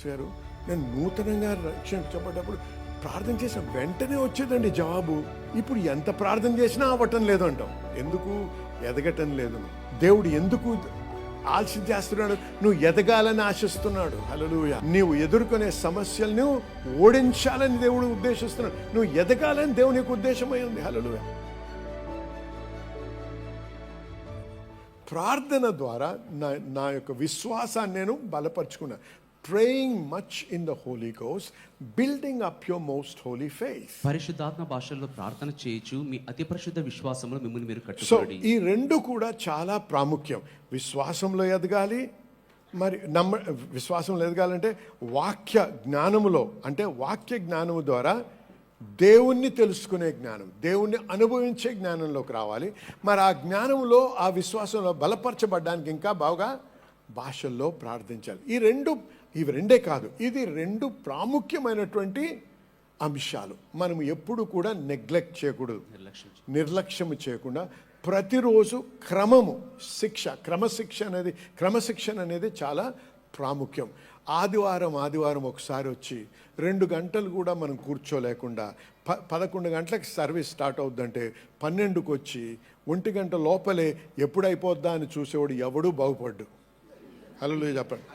Pastor గారు, నేను నూతనంగా రక్షించబడ్డప్పుడు ప్రార్థన చేసిన వెంటనే వచ్చేదండి జవాబు. ఇప్పుడు ఎంత ప్రార్థన చేసినా అవ్వటం లేదు అంటాం. ఎందుకు? ఎదగటం లేదు. దేవుడు ఎందుకు ఆలస్యం చేస్తున్నాడు? నువ్వు ఎదగాలని ఆశిస్తున్నాడు. హల్లెలూయా. నీవు ఎదుర్కొనే సమస్యలను ఓడించాలని దేవుడు ఉద్దేశిస్తున్నాడు. నువ్వు ఎదగాలని దేవుని యొక్క ఉద్దేశమై ఉంది. హల్లెలూయా. ప్రార్థన ద్వారా నా యొక్క విశ్వాసాన్ని నేను బలపరుచుకున్నా. Praying much in the holy ghost, building up your most holy faith. పరిశుద్ధాత్మ భాషల్లో ప్రార్థన చేయొచ్చు, మీ అతి పరిశుద్ధ విశ్వాసంలో మిమ్మల్ని మీరు సో కట్టుకోండి. ఈ రెండు కూడా చాలా ప్రాముఖ్యం. విశ్వాసంలో ఎదగాలి, మరి విశ్వాసంలో ఎదగాలంటే వాక్య జ్ఞానములో, అంటే వాక్య జ్ఞానము ద్వారా దేవుణ్ణి తెలుసుకునే జ్ఞానం, దేవుణ్ణి అనుభవించే జ్ఞానంలోకి రావాలి. మరి ఆ జ్ఞానంలో, ఆ విశ్వాసంలో బలపరచబడ్డానికి ఇంకా బాగా భాషల్లో ప్రార్థించాలి. ఇవి రెండే కాదు, ఇది రెండు ప్రాముఖ్యమైనటువంటి అంశాలు. మనం ఎప్పుడు కూడా నెగ్లెక్ట్ చేయకూడదు, నిర్లక్ష్యం చేయకుండా ప్రతిరోజు క్రమశిక్షణ అనేది చాలా ప్రాముఖ్యం. ఆదివారం ఒకసారి వచ్చి 2 గంటలు కూడా మనం కూర్చోలేకుండా 11 గంటలకు సర్వీస్ స్టార్ట్ అవుద్దంటే 12కు వచ్చి 1 గంట లోపలే ఎప్పుడైపోద్దా అని చూసేవాడు ఎవడూ బాగుపడ్డు. హల్లెలూయా చెప్పండి.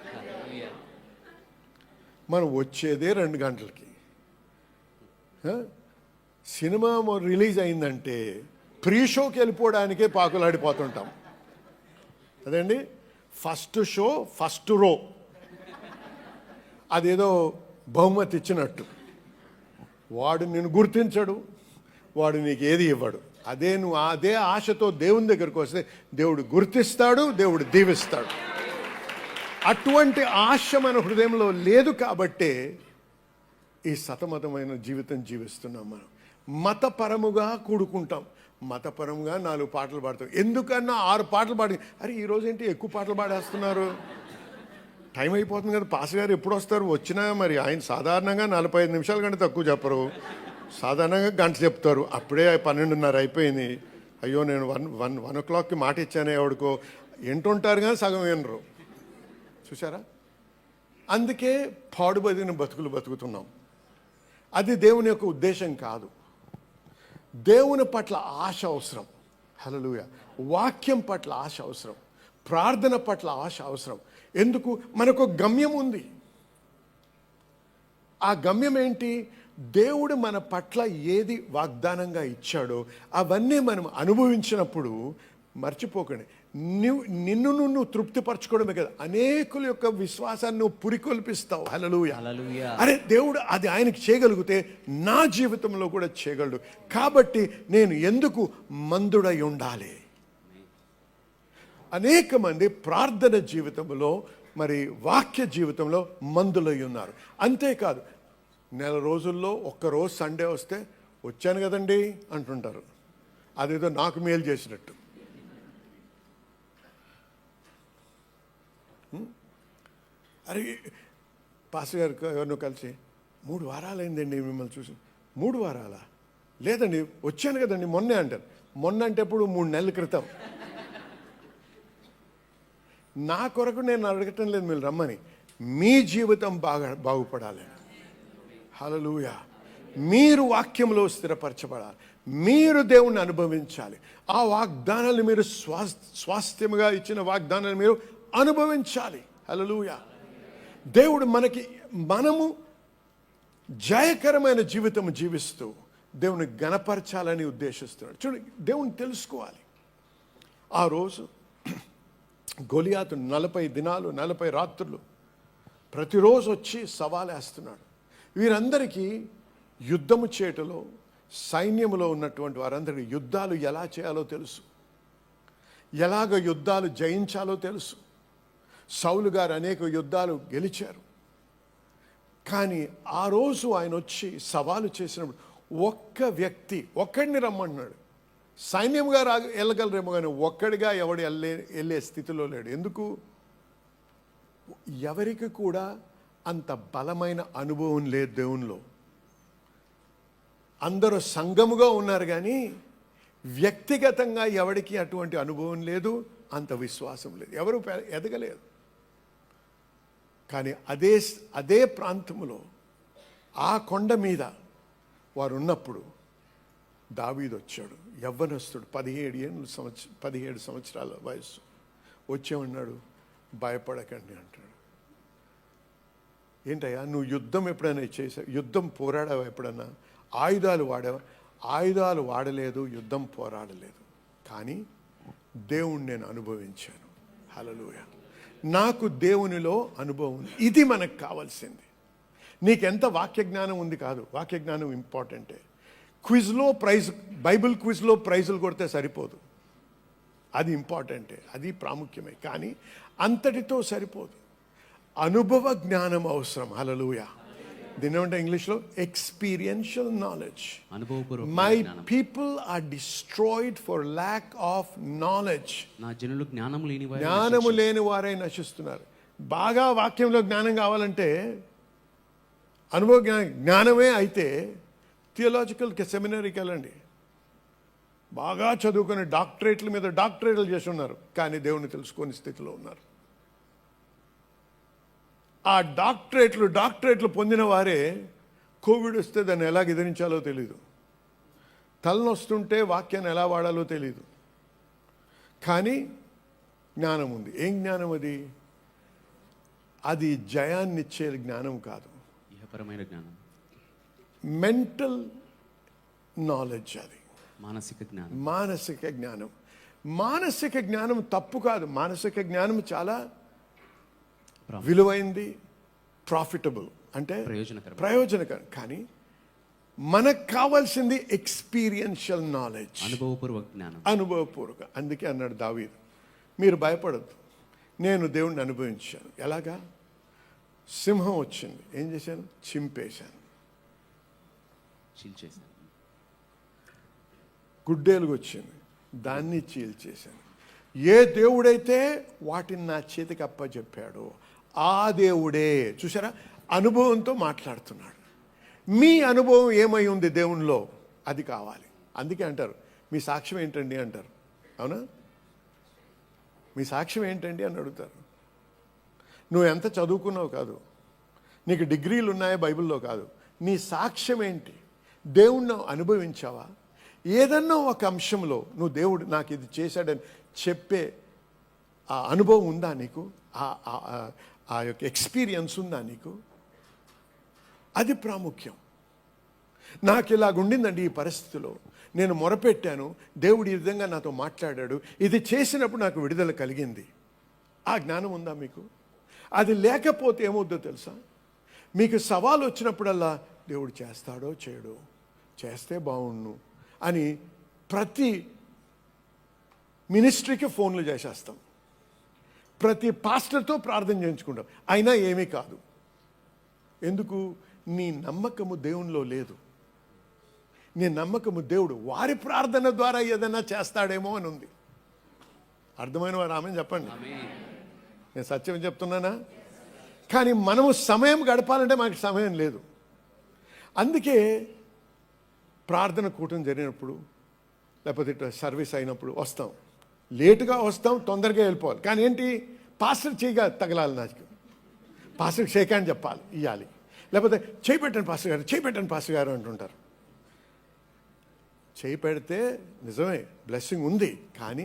మనం వచ్చేదే 2 గంటలకి. సినిమా రిలీజ్ అయిందంటే ప్రీ షోకి వెళ్ళిపోవడానికే పాకులాడిపోతుంటాం. అదండి, ఫస్ట్ షో ఫస్ట్ రో, అదేదో బహుమతి ఇచ్చినట్టు. వాడు నిన్ను గుర్తించడు, వాడు నీకు ఏది ఇవ్వడు. నువ్వు అదే ఆశతో దేవుని దగ్గరకు వస్తే దేవుడు గుర్తిస్తాడు, దేవుడు దీవిస్తాడు. అటువంటి ఆశ మన హృదయంలో లేదు కాబట్టే ఈ సతమతమైన జీవితం జీవిస్తున్నాం. మనం మతపరముగా కూడుకుంటాం, మతపరంగా 4 పాటలు పాడతాం. ఎందుకన్నా 6 పాటలు పాడి, అరే ఈరోజు ఏంటి ఎక్కువ పాటలు పాడేస్తున్నారు, టైం అయిపోతుంది కదా, పాస్ గారు ఎప్పుడు వస్తారు, వచ్చినా మరి ఆయన సాధారణంగా 45 నిమిషాల కంటే తక్కువ చెప్పరు, సాధారణంగా గంట చెప్తారు. అప్పుడే 12:30 అయిపోయింది. అయ్యో నేను 1 o'clockకి మాట ఇచ్చానే ఎవడికో. వింటుంటారు కానీ సగం వినరు. చూసారా? అందుకే పాడుబడిన బతుకులు బతుకుతున్నాం. అది దేవుని యొక్క ఉద్దేశం కాదు. దేవుని పట్ల ఆశ అవసరం. హల్లెలూయా. వాక్యం పట్ల ఆశ అవసరం, ప్రార్థన పట్ల ఆశ అవసరం. ఎందుకు? మనకు గమ్యం ఉంది. ఆ గమ్యం ఏంటి? దేవుడు మన పట్ల ఏది వాగ్దానంగా ఇచ్చాడో అవన్నీ మనం అనుభవించినప్పుడు మర్చిపోకండి, నిన్ను తృప్తిపరచుకోవడమే కదా, అనేకుల యొక్క విశ్వాసాన్ని నువ్వు పురికొల్పిస్తావు. హల్లెలూయా. అరే దేవుడు అది ఆయనకి చేయగలిగితే నా జీవితంలో కూడా చేయగలడు. కాబట్టి నేను ఎందుకు మందుడై ఉండాలి? అనేక మంది ప్రార్థన జీవితంలో, మరి వాక్య జీవితంలో మందులై ఉన్నారు. అంతేకాదు, నెల రోజుల్లో ఒక్కరోజు సండే వస్తే వచ్చాను కదండి అంటుంటారు. అదేదో నాకు మేలు చేసినట్టు. అరే పాస్టర్ గారు ఎవరినో కలిసి 3 వారాలైందండి మిమ్మల్ని చూసి. 3 వారాలా? లేదండి వచ్చాను కదండి మొన్నే అంటారు. మొన్న అంటే ఎప్పుడు? 3 నెలల క్రితం. నా కొరకు నేను అడగటం లేదు మీరు రమ్మని, మీ జీవితం బాగుపడాలి. హల్లెలూయా. మీరు వాక్యంలో స్థిరపరచబడాలి, మీరు దేవుణ్ణి అనుభవించాలి. ఆ వాగ్దానాలు మీరు స్వాస్థ్యముగా ఇచ్చిన వాగ్దానాలు మీరు అనుభవించాలి. హల్లెలూయా. దేవుడు మనము జయకరమైన జీవితం జీవిస్తూ దేవుని గణపరచాలని ఉద్దేశిస్తున్నాడు. చూడండి, దేవుని తెలుసుకోవాలి. ఆ రోజు గొలియాతు 40 దినాలు 40 రాత్రులు ప్రతిరోజు వచ్చి సవాలేస్తున్నాడు. వీరందరికీ యుద్ధము చేయటంలో, సైన్యములో ఉన్నటువంటి వారందరికీ యుద్ధాలు ఎలా చేయాలో తెలుసు, ఎలాగ యుద్ధాలు జయించాలో తెలుసు. సౌలు గారు అనేక యుద్ధాలు గెలిచారు. కానీ ఆ రోజు ఆయన వచ్చి సవాలు చేసినప్పుడు ఒక్కడిని రమ్మన్నాడు. సైన్యంగా వెళ్ళగలరేమో కానీ ఒక్కడిగా ఎవడు వెళ్ళే స్థితిలో లేడు. ఎందుకు? ఎవరికి కూడా అంత బలమైన అనుభవం లేదు దేవునిలో. అందరూ సంఘముగా ఉన్నారు కానీ వ్యక్తిగతంగా ఎవరికి అటువంటి అనుభవం లేదు, అంత విశ్వాసం లేదు, ఎవరు ఎదగలేదు. కానీ అదే ప్రాంతంలో ఆ కొండ మీద వారు ఉన్నప్పుడు దావీదు వచ్చాడు, యవ్వనస్తుడు, 17 సంవత్సరాల వయస్సు. వచ్చేమన్నాడు, భయపడకండి అంటాడు. ఏంటయ్యా నువ్వు యుద్ధం ఎప్పుడైనా చేసావు? యుద్ధం పోరాడావా ఎప్పుడన్నా? ఆయుధాలు వాడావా? ఆయుధాలు వాడలేదు, యుద్ధం పోరాడలేదు. కానీ దేవుణ్ణి నేను అనుభవించాను. హల్లెలూయా. నాకు దేవునిలో అనుభవం ఉంది. ఇది మనకు కావాల్సింది. నీకెంత వాక్య జ్ఞానం ఉంది కాదు, వాక్య జ్ఞానం ఇంపార్టెంటే. బైబిల్ క్విజ్లో ప్రైజులు కొడితే సరిపోదు, అది ఇంపార్టెంటే, అది ప్రాముఖ్యమే. కానీ అంతటితో సరిపోదు, అనుభవ జ్ఞానం అవసరం. హల్లెలూయా. దీని ఏమంటే ఇంగ్లీష్లో experiential knowledge. My people are destroyed for lack of knowledge. నా జనులు జ్ఞానము లేని వారై నశిస్తున్నారు. బాగా వాక్యంలో జ్ఞానం కావాలంటే అనుభవ జ్ఞానమే అయితే థియోలాజికల్ సెమినరీకి వెళ్ళండి. బాగా చదువుకుని డాక్టరేట్ల మీద డాక్టరేట్లు చేసి ఉన్నారు, కానీ దేవుని తెలుసుకొని స్థితిలో ఉన్నారు. ఆ డాక్టరేట్లు పొందిన వారే కోవిడ్ వస్తే దాన్ని ఎలా ఎదిరించాలో తెలీదు, తలనొస్తుంటే వాక్యాన్ని ఎలా వాడాలో తెలీదు. కానీ జ్ఞానం ఉంది. ఏం జ్ఞానం అది? అది జయాన్నిచ్చే జ్ఞానం కాదు, ఇహపరమైన జ్ఞానం, మెంటల్ నాలెడ్జ్. అది మానసిక జ్ఞానం. మానసిక జ్ఞానం తప్పు కాదు. మానసిక జ్ఞానం చాలా విలువైంది, ప్రాఫిటబుల్, అంటే ప్రయోజనకరం. కానీ మనకు కావాల్సింది ఎక్స్పీరియన్షియల్ నాలెడ్జ్, అనుభవపూర్వక. అందుకే అన్నాడు దావీదు, మీరు భయపడద్దు, నేను దేవుణ్ణి అనుభవించాను. ఎలాగా? సింహం వచ్చింది, ఏం చేశాను? చింపేశాను. గుడ్డేలుగు వచ్చింది, దాన్ని చీల్చేశాను. ఏ దేవుడైతే వాటిని నా చేతికి అప్పచెప్పాడో ఆ దేవుడే. చూసారా, అనుభవంతో మాట్లాడుతున్నాడు. మీ అనుభవం ఏమై ఉంది దేవునిలో, అది కావాలి. అందుకే అంటారు, మీ సాక్ష్యం ఏంటండి అంటారు. అవునా? మీ సాక్ష్యం ఏంటండి అని అడుగుతారు. నువ్వు ఎంత చదువుకున్నావు కాదు, నీకు డిగ్రీలు ఉన్నాయో బైబిల్లో కాదు, నీ సాక్ష్యం ఏంటి? దేవుణ్ణి అనుభవించావా? ఏదన్నా ఒక అంశంలో నువ్వు దేవుడు నాకు ఇది చేశాడని చెప్పే ఆ అనుభవం ఉందా నీకు? ఆ యొక్క ఎక్స్పీరియన్స్ ఉందా నీకు? అది ప్రాముఖ్యం. నాకు ఇలాగుండిందండి ఈ పరిస్థితిలో, నేను మొరపెట్టాను, దేవుడు ఈ విధంగా నాతో మాట్లాడాడు, ఇది చేసినప్పుడు నాకు విడుదల కలిగింది. ఆ జ్ఞానం ఉందా మీకు? అది లేకపోతే ఏమవుద్దో తెలుసా? మీకు సవాలు వచ్చినప్పుడల్లా దేవుడు చేస్తాడో చేయడో, చేస్తే బాగుండు అని ప్రతి మినిస్ట్రీకి ఫోన్లు చేసేస్తాం, ప్రతి పాస్టర్తో ప్రార్థన చేయించుకుంటాం, అయినా ఏమీ కాదు. ఎందుకు? నీ నమ్మకము దేవునిలో లేదు. నీ నమ్మకము దేవుడు వారి ప్రార్థన ద్వారా ఏదైనా చేస్తాడేమో అని ఉంది. అర్థమైన వారు ఆమె చెప్పండి. నేను సత్యం చెప్తున్నానా? కానీ మనము సమయం గడపాలంటే మనకి సమయం లేదు. అందుకే ప్రార్థన కూటం జరిగినప్పుడు, లేకపోతే ఇట్లా సర్వీస్ అయినప్పుడు వస్తాం, లేటుగా వస్తాం, తొందరగా వెళ్ళిపోవాలి. కానీ ఏంటి? పాస్టర్ చేయగా తగలాలి, నాకు పాస్టర్కి షేక్ హ్యాండ్ చెప్పాలి, ఇవ్వాలి, లేకపోతే చేయి పెట్టండి పాస్టర్ గారు, చేయి పెట్టండి పాస్టర్ గారు అంటుంటారు. చేయి పెడితే నిజమే బ్లెస్సింగ్ ఉంది, కానీ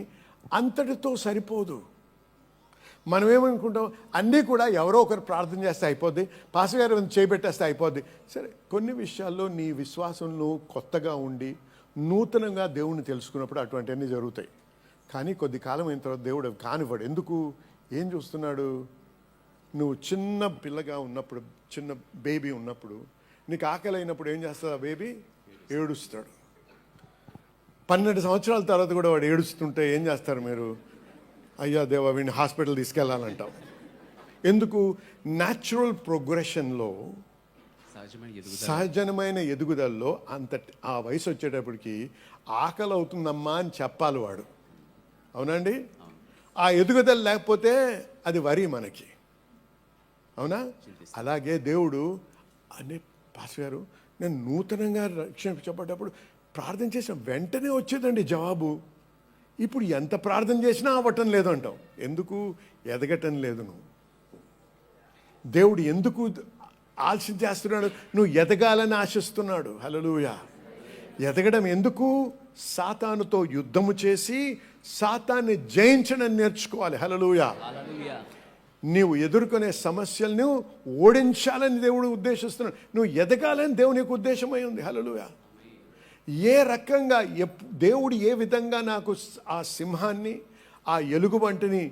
అంతటితో సరిపోదు. మనం ఏమనుకుంటాం, అన్నీ కూడా ఎవరో ఒకరు ప్రార్థన చేస్తే అయిపోద్ది, పాస్టర్ గారు చేయి పెట్టేస్తే అయిపోద్ది. సరే, కొన్ని విషయాల్లో నీ విశ్వాసంలో కొత్తగా ఉండి నూతనంగా దేవుణ్ణి తెలుసుకున్నప్పుడు అటువంటివన్నీ జరుగుతాయి. కానీ కొద్ది కాలం అయిన తర్వాత దేవుడు కానివ్వడు. ఎందుకు? ఏం చూస్తున్నాడు? నువ్వు చిన్న పిల్లగా ఉన్నప్పుడు, చిన్న బేబీ ఉన్నప్పుడు, నీకు ఆకలి అయినప్పుడు ఏం చేస్తాడు ఆ బేబీ? ఏడుస్తాడు. 12 సంవత్సరాల తర్వాత కూడా వాడు ఏడుస్తుంటే ఏం చేస్తారు మీరు? అయ్యా దేవా, వీడిని హాస్పిటల్ తీసుకెళ్ళాలంటాం. ఎందుకు? న్యాచురల్ ప్రోగ్రెషన్లో, సహజమైన ఎదుగుదలలో ఆ వయసు వచ్చేటప్పటికి ఆకలి అవుతుందమ్మా అని చెప్పాలి వాడు. అవునండి? ఆ ఎదుగుదల లేకపోతే అది వరి మనకి. అవునా? అలాగే దేవుడు అనే పాస్టర్ గారు, నేను నూతనంగా రక్షించబడ్డప్పుడు ప్రార్థన చేసిన వెంటనే వచ్చేదండి జవాబు. ఇప్పుడు ఎంత ప్రార్థన చేసినా అవ్వటం లేదు అంటావు. ఎందుకు? ఎదగటం లేదు నువ్వు. దేవుడు ఎందుకు ఆలస్యం చేస్తున్నాడు? నువ్వు ఎదగాలని ఆశిస్తున్నాడు. హల్లెలూయా. ఎదగడం ఎందుకు? సాతానుతో యుద్ధము చేసి సాతాన్ని జయించడం నేర్చుకోవాలి. హల్లెలూయా. హల్లెలూయా. నీవు ఎదుర్కొనే సమస్యలను ఓడించాలని దేవుడు ఉద్దేశిస్తున్నాడు. నువ్వు ఎదగాలని దేవుని యొక్క ఉద్దేశమై ఉంది. హల్లెలూయా. ఏ రకంగా దేవుడు ఏ విధంగా నాకు ఆ సింహాన్ని, ఆ ఎలుగుబంటిని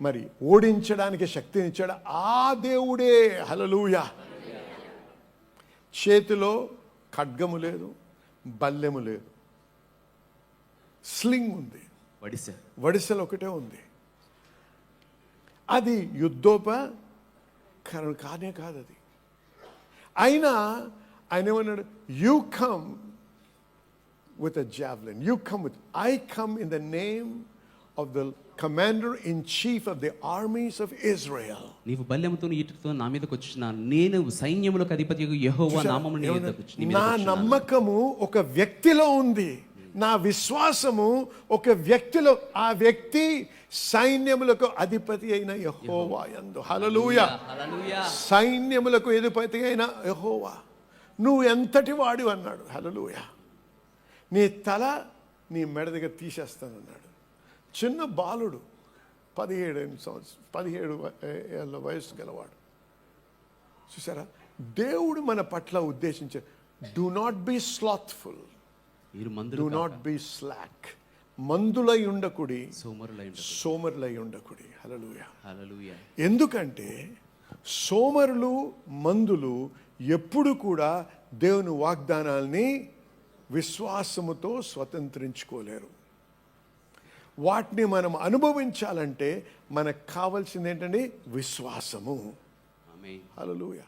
మరి ఓడించడానికి శక్తినిచ్చాడు, ఆ దేవుడే. హల్లెలూయా. చేతిలో ఖడ్గము లేదు, బల్లెము లేదు, స్లింగ్ ఉంది, వడిసెలు ఒకటే ఉంది. అది యుద్ధోపకరణం కానే కాదు అది. అయినా ఆయన ఏమన్నాడు? You come with a javelin. I come in the name of the commander-in-chief of the armies of Israel. నీవు బల్లెముతో ఈటతో నా మీదకి వచ్చుచున్నాను, నేను సైన్యములకు అధిపతియగు యెహోవా నామమున నీ మీదకి వచ్చుచున్నాను. నా నమ్మకము ఒక వ్యక్తిలో ఉంది, నా విశ్వాసము ఒక వ్యక్తిలో. ఆ వ్యక్తి సైన్యములకు అధిపతి అయిన యెహోవా యందు. హల్లెలూయా. సైన్యములకు అధిపతి అయిన యెహోవా, నువ్వు ఎంతటి వాడు అన్నాడు. హల్లెలూయా. నీ తల నీ మెడ దగ్గర తీసేస్తానన్నాడు. చిన్న బాలుడు, 17 ఏళ్ళ వయసు గలవాడు. చూసారా, దేవుడు మన పట్ల ఉద్దేశించారు. Do not be slothful, do not be slack. మందులై ఉండకుడి, సోమరులై ఉండకుడి. హల్లెలూయా. ఎందుకంటే సోమరులు, మందులు ఎప్పుడు కూడా దేవుని వాగ్దానాల్ని విశ్వాసముతో స్వతంత్రించుకోలేరు. వాటిని మనం అనుభవించాలంటే మనకు కావాల్సింది ఏంటండి? విశ్వాసము. ఆమేన్. హల్లెలూయా.